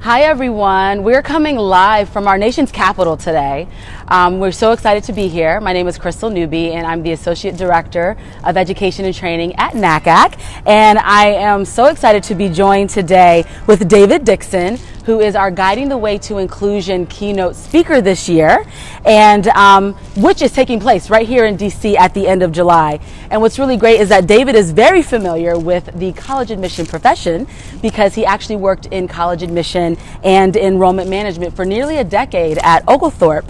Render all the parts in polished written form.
Hi everyone, we're coming live from our nation's capital today. We're so excited to be here. My name is Crystal Newby and I'm the Associate Director of Education and Training at NACAC. And I am so excited to be joined today with David Dixon, who is our Guiding the Way to Inclusion keynote speaker this year, and which is taking place right here in DC at the end of July. And what's really great is that David is very familiar with the college admission profession because he actually worked in college admission and enrollment management for nearly a decade at Oglethorpe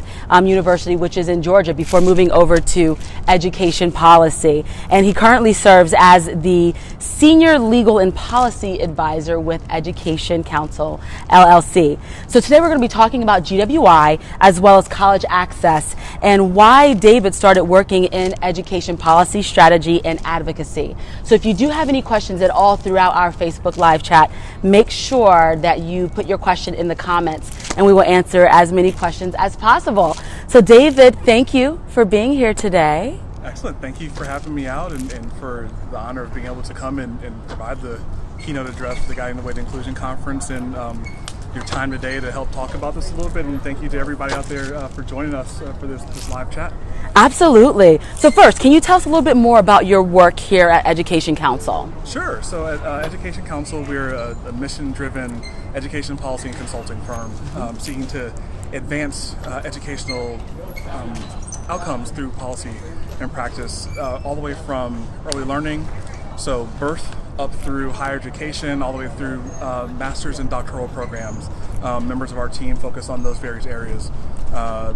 University, which is in Georgia, before moving over to education policy. And he currently serves as the Senior Legal and Policy Advisor with EducationCounsel, LLC. So today we're going to be talking about GWI as well as college access and why David started working in education policy, strategy, and advocacy. So if you do have any questions at all throughout our Facebook live chat, make sure that you put your question in the comments and we will answer as many questions as possible. So David, thank you for being here today. Excellent. Thank you for having me out and for the honor of being able to come and provide the keynote address for the Guiding the Way to Inclusion Conference and your time today to help talk about this a little bit. And thank you to everybody out there for joining us for this live chat. Absolutely. So first, can you tell us a little bit more about your work here at EducationCounsel? Sure. So at EducationCounsel, we're a mission-driven education policy and consulting firm seeking to advance educational outcomes through policy and practice, all the way from early learning, so birth, up through higher education, all the way through master's and doctoral programs. Members of our team focus on those various areas,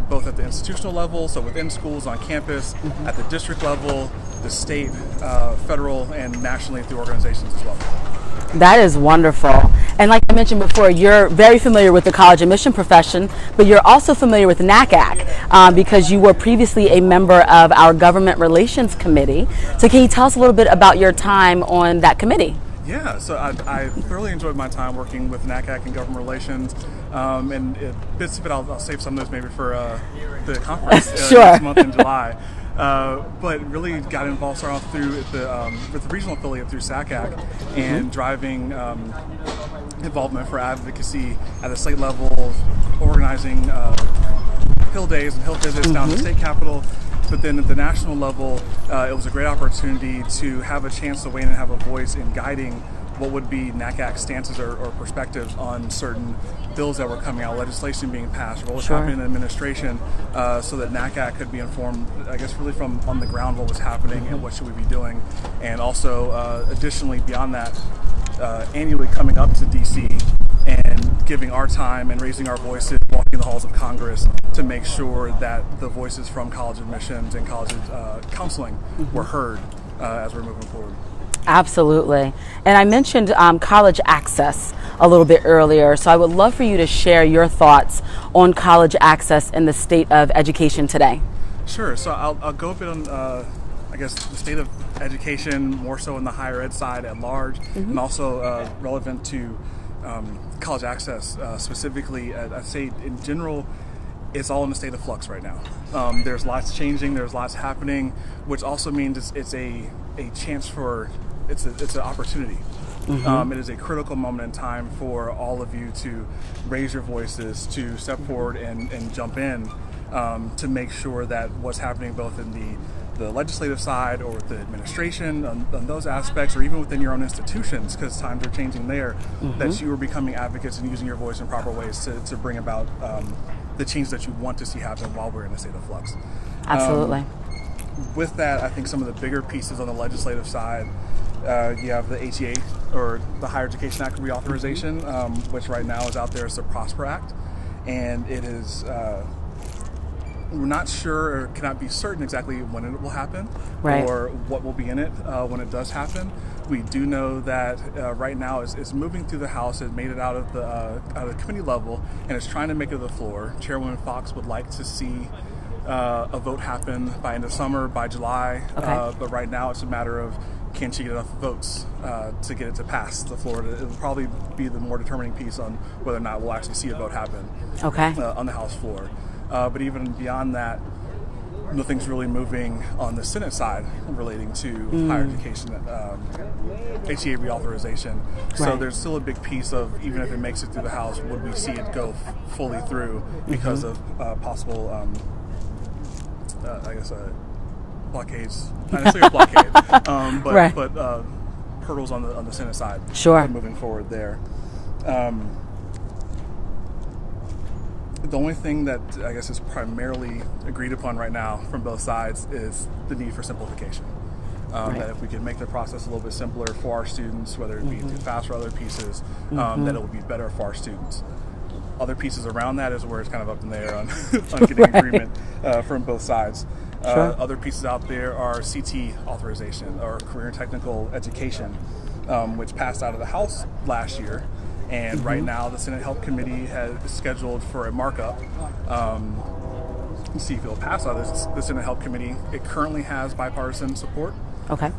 both at the institutional level, so within schools, on campus, at the district level, the state, federal, and nationally through organizations as well. That is wonderful. And like I mentioned before, you're very familiar with the college admission profession, but you're also familiar with NACAC because you were previously a member of our Government Relations Committee. So can you tell us a little bit about your time on that committee? Yeah, so I thoroughly enjoyed my time working with NACAC and government relations, and bits of it I'll save some of those maybe for the conference Sure. Next month in July. But really got involved starting off through with the regional affiliate through SACAC and driving involvement for advocacy at the state level, organizing Hill days and Hill visits down to the state capitol. But then at the national level, it was a great opportunity to have a chance to weigh in and have a voice in guiding what would be NACAC stances or perspectives on certain bills that were coming out, legislation being passed, what was happening in the administration, so that NACAC could be informed, I guess, really from on the ground what was happening and what should we be doing. And also, additionally, beyond that, annually coming up to DC and giving our time and raising our voices, walking the halls of Congress to make sure that the voices from college admissions and college counseling were heard as we're moving forward. Absolutely. And I mentioned college access a little bit earlier, so I would love for you to share your thoughts on college access in the state of education today. Sure. So I'll go a bit on, I guess, the state of education, more so in the higher ed side at large, and also relevant to college access specifically. I'd say in general, it's all in a state of flux right now. There's lots changing, there's lots happening, which also means it's a chance for, it's an opportunity. It is a critical moment in time for all of you to raise your voices, to step forward and jump in to make sure that what's happening both in the legislative side or with the administration on those aspects, or even within your own institutions, because times are changing there, that you are becoming advocates and using your voice in proper ways to bring about the change that you want to see happen while we're in a state of flux. Absolutely. With that, I think some of the bigger pieces on the legislative side, you have the HEA, or the Higher Education Act reauthorization, which right now is out there as the PROSPER Act, and it is, we're not sure or cannot be certain exactly when it will happen or what will be in it when it does happen. We do know that right now it's moving through the House. It made it out of the committee level, and it's trying to make it to the floor. Chairwoman Fox would like to see a vote happen by end of summer, by July, but right now it's a matter of can she get enough votes to get it to pass the floor. It will probably be the more determining piece on whether or not we'll actually see a vote happen on the House floor. But even beyond that, nothing's really moving on the Senate side relating to higher education, HEA reauthorization. So there's still a big piece of, even if it makes it through the House, would we see it go fully through because of possible, blockades, not necessarily a blockade, but hurdles on the Senate side. Sure. Moving forward there. The only thing that I guess is primarily agreed upon right now from both sides is the need for simplification. That if we could make the process a little bit simpler for our students, whether it be through FAFSA or other pieces, that it would be better for our students. Other pieces around that is where it's kind of up in the air on, on getting agreement from both sides. Other pieces out there are CT authorization, or career and technical education, which passed out of the House last year. And right now, the Senate Health Committee has scheduled for a markup. See if it'll pass out of the Senate Health Committee. It currently has bipartisan support. Okay.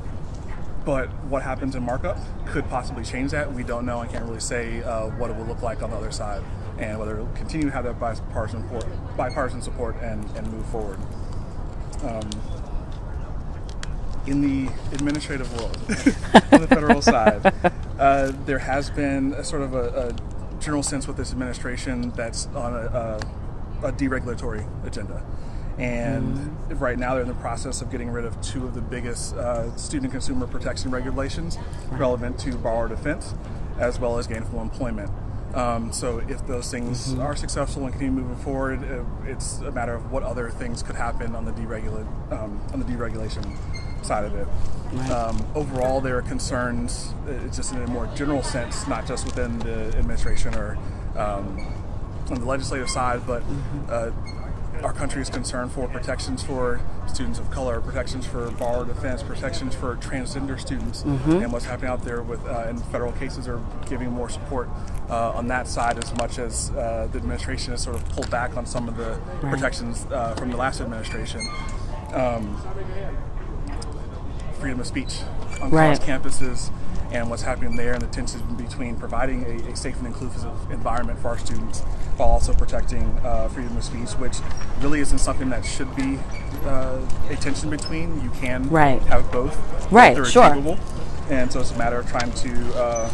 But what happens in markup could possibly change that. We don't know. I can't really say what it will look like on the other side, and whether it will continue to have that bipartisan support and move forward. In the administrative world, on the federal side, there has been a sort of a general sense with this administration that's on a deregulatory agenda. And right now they're in the process of getting rid of two of the biggest student consumer protection regulations relevant to borrower defense, as well as gainful employment. So if those things are successful and continue moving forward, it's a matter of what other things could happen on the deregulation side of it. Overall, there are concerns, just in a more general sense, not just within the administration or on the legislative side, but our country is concerned for protections for students of color, protections for borrower defense, protections for transgender students, and what's happening out there with in federal cases are giving more support on that side, as much as the administration has sort of pulled back on some of the protections from the last administration. Freedom of speech on college campuses and what's happening there, and the tensions between providing a safe and inclusive environment for our students while also protecting freedom of speech, which really isn't something that should be a tension between. You can have both. They're achievable. And so it's a matter of trying to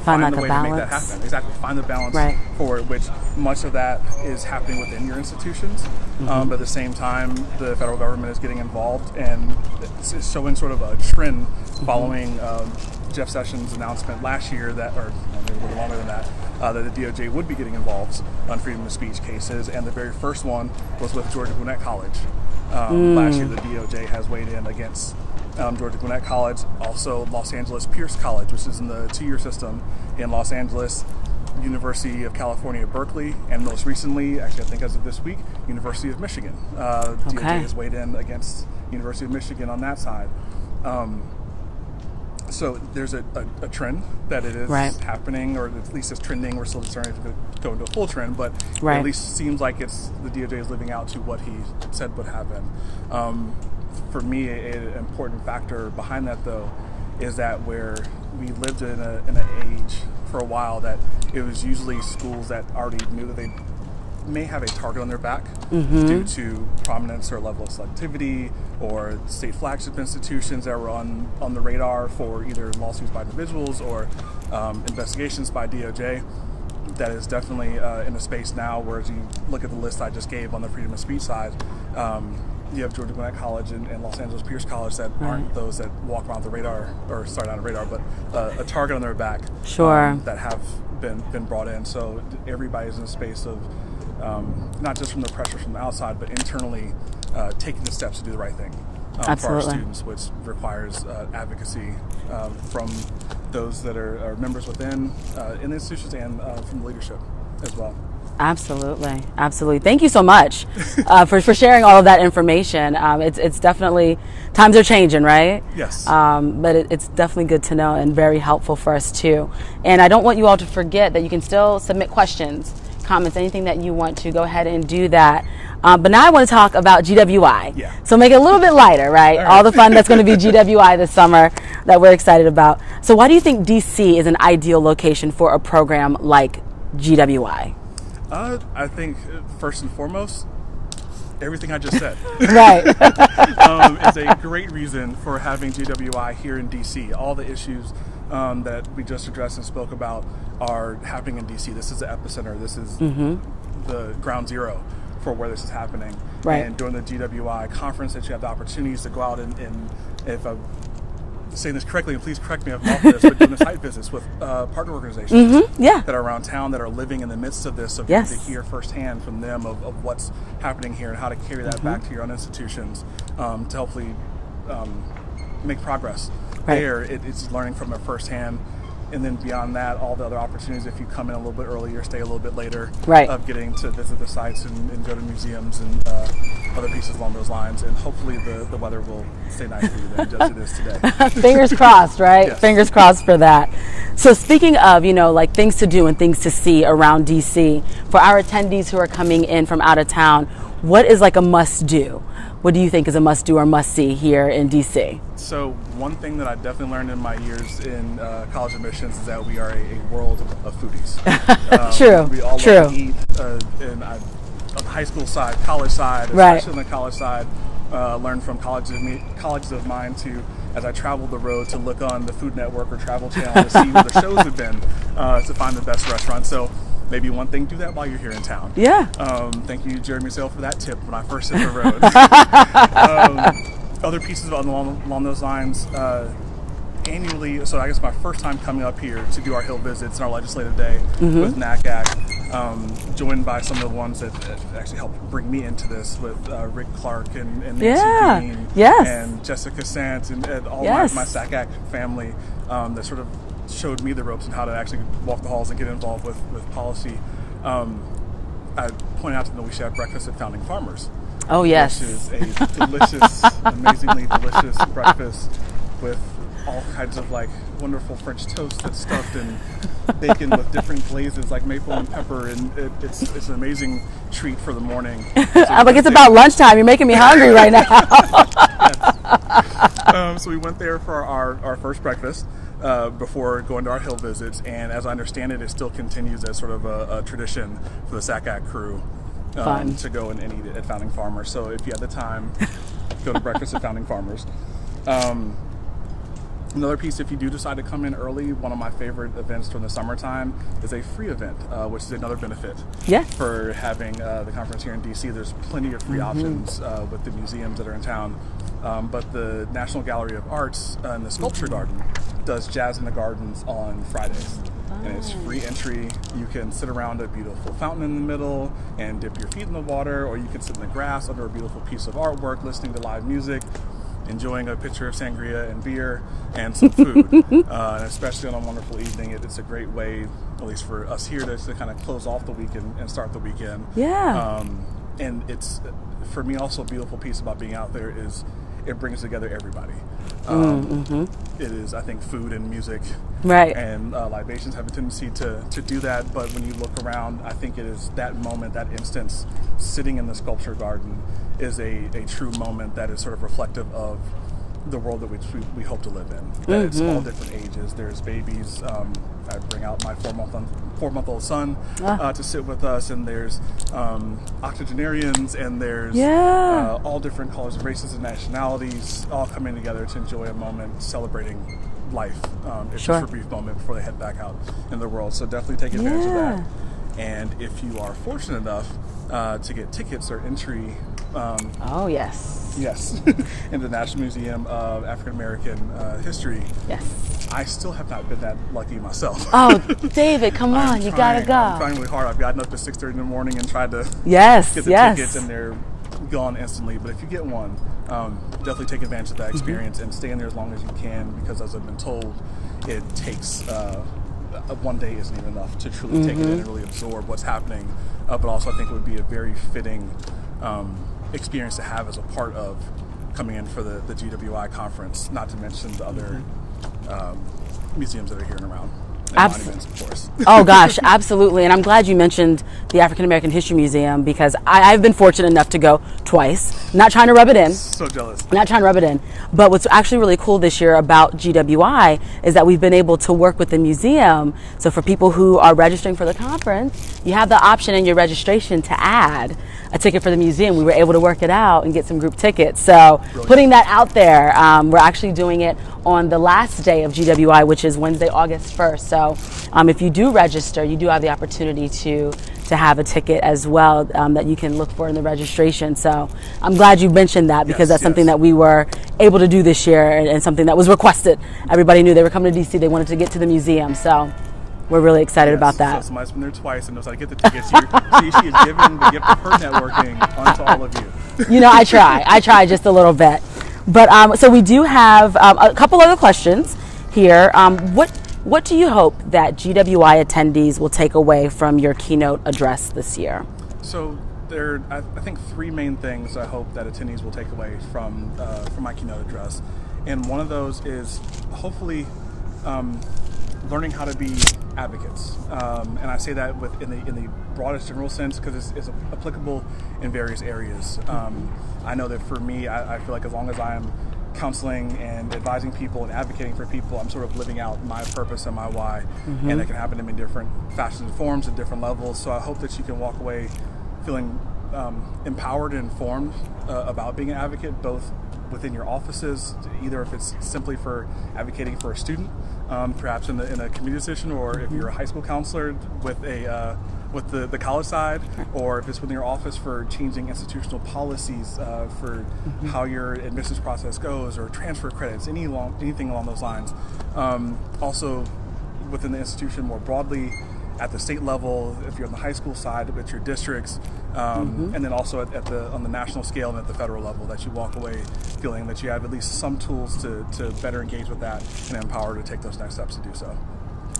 find the way to make that happen. Exactly. Find the balance for it, which much of that is happening within your institutions. But at the same time, the federal government is getting involved, and it's showing sort of a trend following Jeff Sessions' announcement last year that, or maybe a little longer than that, that the DOJ would be getting involved on freedom of speech cases. And the very first one was with Georgia Gwinnett College. Last year, the DOJ has weighed in against Georgia Gwinnett College, also Los Angeles Pierce College, which is in the two-year system in Los Angeles, University of California, Berkeley, and most recently, actually I think as of this week, University of Michigan. DOJ has weighed in against University of Michigan on that side. So there's a trend that it is happening, or at least it's trending. We're still starting to go into a full trend, but it at least seems like it's the DOJ is living out to what he said would happen. For me, an important factor behind that, though, is that where we lived in an age for a while that it was usually schools that already knew that they may have a target on their back due to prominence or level of selectivity, or state flagship institutions that were on the radar for either lawsuits by individuals or investigations by DOJ. That is definitely in a space now where, as you look at the list I just gave on the freedom of speech side, you have Georgia Gwinnett College and Los Angeles Pierce College that aren't those that walk around the radar, or sorry, not a radar, but a target on their back that have been brought in. So everybody's in a space of not just from the pressure from the outside, but internally taking the steps to do the right thing for our students, which requires advocacy from those that are members within in the institutions and from the leadership as well. Absolutely. Absolutely. Thank you so much for sharing all of that information. It's definitely, times are changing, right? Yes. But it's definitely good to know and very helpful for us too. And I don't want you all to forget that you can still submit questions, comments, anything that you want to. Go ahead and do that. But now I want to talk about GWI. Yeah. So make it a little bit lighter, right? All the fun that's going to be GWI this summer that we're excited about. So why do you think DC is an ideal location for a program like GWI? I think first and foremost, everything I just said. Right. It's a great reason for having GWI here in DC. All the issues that we just addressed and spoke about are happening in DC. This is the epicenter. This is the ground zero for where this is happening. Right. And during the GWI conference, that you have the opportunities to go out and if I'm saying this correctly, and please correct me if I'm off this, but doing the site visits with partner organizations that are around town that are living in the midst of this, so getting to hear firsthand from them of what's happening here and how to carry that back to your own institutions to hopefully make progress. There, it's learning from it firsthand. And then beyond that, all the other opportunities, if you come in a little bit earlier, stay a little bit later, of getting to visit the sites and go to museums and other pieces along those lines. And hopefully the weather will stay nice for you then, just it is today. Fingers crossed, right? Yes. Fingers crossed for that. So speaking of, like things to do and things to see around DC, for our attendees who are coming in from out of town, what is like a must do? What do you think is a must do or must see here in DC? So one thing that I definitely learned in my years in college admissions is that we are a world of foodies. True. We all love to eat, and on the high school side, college side, especially on the college side, learned from colleges of mine to, as I traveled the road, to look on the Food Network or Travel Channel to see where the shows have been to find the best restaurants. So maybe one thing, do that while you're here in town. Yeah. Thank you, Jeremy Sale, for that tip when I first hit the road. Other pieces along those lines, annually, so I guess my first time coming up here to do our Hill visits and our legislative day with NACAC, joined by some of the ones that actually helped bring me into this with Rick Clark and Nancy Green and Jessica Sant and all my SACAC family that sort of showed me the ropes and how to actually walk the halls and get involved with policy. I pointed out to them that we should have breakfast at Founding Farmers. Oh, yes. Which is a delicious, amazingly delicious breakfast with all kinds of like wonderful French toast that's stuffed in bacon with different glazes like maple and pepper, and it's an amazing treat for the morning. So I'm like, it's about lunchtime. You're making me hungry right now. So we went there for our first breakfast before going to our Hill visits, and as I understand it, it still continues as sort of a tradition for the SACAC crew to go and eat it at Founding Farmers. So if you have the time, go to breakfast at Founding Farmers. Another piece, if you do decide to come in early, one of my favorite events during the summertime is a free event, which is another benefit for having the conference here in DC. There's plenty of free options with the museums that are in town. But the National Gallery of Arts and the Sculpture Garden does Jazz in the Gardens on Fridays. And it's free entry. You can sit around a beautiful fountain in the middle and dip your feet in the water, or you can sit in the grass under a beautiful piece of artwork, listening to live music, enjoying a pitcher of sangria and beer and some food. And especially on a wonderful evening, it's a great way, at least for us here, to kind of close off the weekend and start the weekend. And it's, for me, also a beautiful piece about being out there is it brings together everybody. It is, I think, food and music and libations have a tendency to do that, but when you look around, I think it is that moment, that instance, sitting in the sculpture garden is a true moment that is sort of reflective of the world that we hope to live in. That it's all different ages. There's babies. I bring out my 4-month-old son to sit with us, and there's octogenarians, and there's all different colors of races and nationalities all coming together to enjoy a moment celebrating life. It's just a brief moment before they head back out in the world. So definitely take advantage of that. And if you are fortunate enough to get tickets or entry Yes, in the National Museum of African American History. Yes. I still have not been that lucky myself. Oh, David, come on, you gotta go. I'm trying really hard. I've gotten up to 6:30 in the morning and tried to get the tickets, and they're gone instantly. But if you get one, definitely take advantage of that experience and stay in there as long as you can, because as I've been told, it takes one day isn't even enough to truly take it in and really absorb what's happening. But also I think it would be a very fitting experience to have as a part of coming in for the GWI conference, not to mention the other museums that are here and around. And monuments, of course. Oh gosh, absolutely. And I'm glad you mentioned the African American History Museum, because I've been fortunate enough to go twice. Not trying to rub it in. So jealous. Not trying to rub it in. But what's actually really cool this year about GWI is that we've been able to work with the museum. So for people who are registering for the conference, you have the option in your registration to add a ticket for the museum. We were able to work it out and get some group tickets. So brilliant. Putting that out there, we're actually doing it on the last day of GWI, which is Wednesday, August 1st. So if you do register, you do have the opportunity to have a ticket as well that you can look for in the registration. So I'm glad you mentioned that, because that's something that we were able to do this year, and something that was requested. Everybody knew they were coming to DC, they wanted to get to the museum. So we're really excited about that. So somebody's been there twice and knows how to get the tickets. She is giving the gift of her networking onto all of you. You know, I try just a little bit. But so we do have a couple other questions here. What do you hope that GWI attendees will take away from your keynote address this year? So there are, I think, three main things I hope that attendees will take away from my keynote address. And one of those is hopefully learning how to be advocates. And I say that in the broadest general sense, because it's applicable in various areas. I know that for me, I feel like as long as I am counseling and advising people and advocating for people, I'm sort of living out my purpose and my why. And it can happen to me in different fashions and forms at different levels. So I hope that you can walk away feeling empowered and informed about being an advocate, both within your offices, either if it's simply for advocating for a student, perhaps in a community decision, or if you're a high school counselor with the college side, or if it's within your office for changing institutional policies for how your admissions process goes, or transfer credits, anything along those lines. Also within the institution more broadly, at the state level, if you're on the high school side with your districts, and then also on the national scale and at the federal level, that you walk away feeling that you have at least some tools to better engage with that and empower to take those next steps to do so.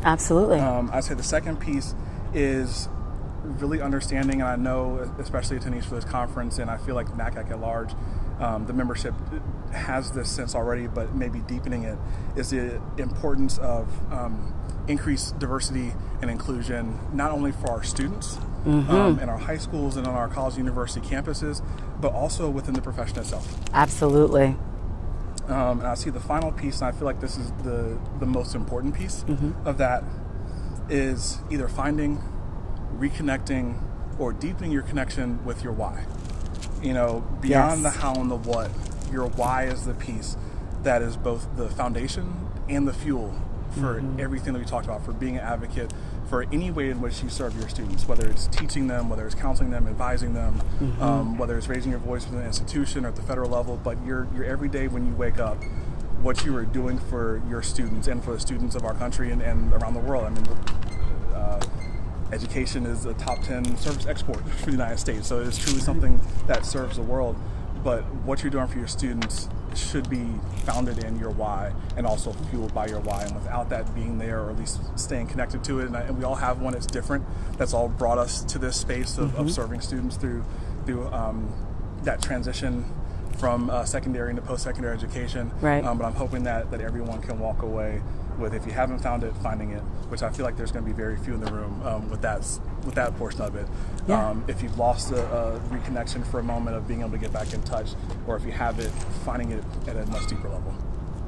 Absolutely. I'd say the second piece is really understanding, and I know especially attendees for this conference, and I feel like NACAC at large, the membership has this sense already, but maybe deepening it, is the importance of increased diversity and inclusion, not only for our students in our high schools and on our college and university campuses, but also within the profession itself. Absolutely. And I see the final piece, and I feel like this is the most important piece of that, is either finding, reconnecting, or deepening your connection with your why. You know, beyond the how and the what, your why is the piece that is both the foundation and the fuel for everything that we talked about, for being an advocate, for any way in which you serve your students, whether it's teaching them, whether it's counseling them, advising them, whether it's raising your voice within an institution or at the federal level. But your every day when you wake up, what you are doing for your students and for the students of our country and around the world. I mean, education is a top 10 service export for the United States, so it's truly something that serves the world. But what you're doing for your students should be founded in your why and also fueled by your why. And without that being there, or at least staying connected to it, and we all have one that's different, that's all brought us to this space of serving students through that transition from secondary into post-secondary education. Right. But I'm hoping that everyone can walk away with, if you haven't found it, finding it, which I feel like there's going to be very few in the room with that portion of it. Yeah. If you've lost a reconnection for a moment of being able to get back in touch, or if you have it, finding it at a much deeper level.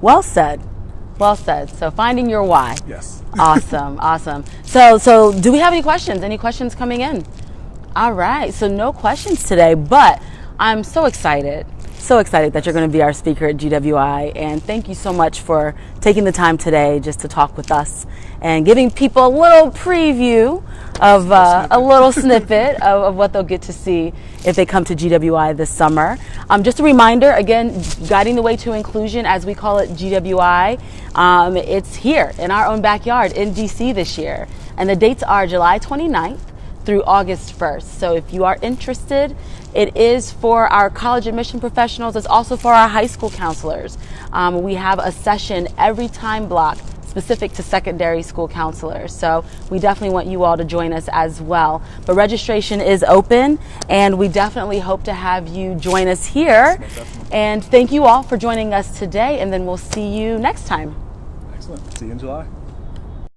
Well said. Well said. So finding your why. Yes. Awesome. Awesome. So do we have any questions? Any questions coming in? All right. So no questions today, but I'm so excited that you're going to be our speaker at GWI, and thank you so much for taking the time today just to talk with us and giving people a little preview of a little snippet of what they'll get to see if they come to GWI this summer. Just a reminder, again, Guiding the Way to Inclusion, as we call it, GWI, it's here in our own backyard in DC this year, and the dates are July 29th through August 1st. So if you are interested, it is for our college admission professionals. It's also for our high school counselors. We have a session every time block specific to secondary school counselors. So we definitely want you all to join us as well. But registration is open, and we definitely hope to have you join us here. And thank you all for joining us today, and then we'll see you next time. Excellent. See you in July.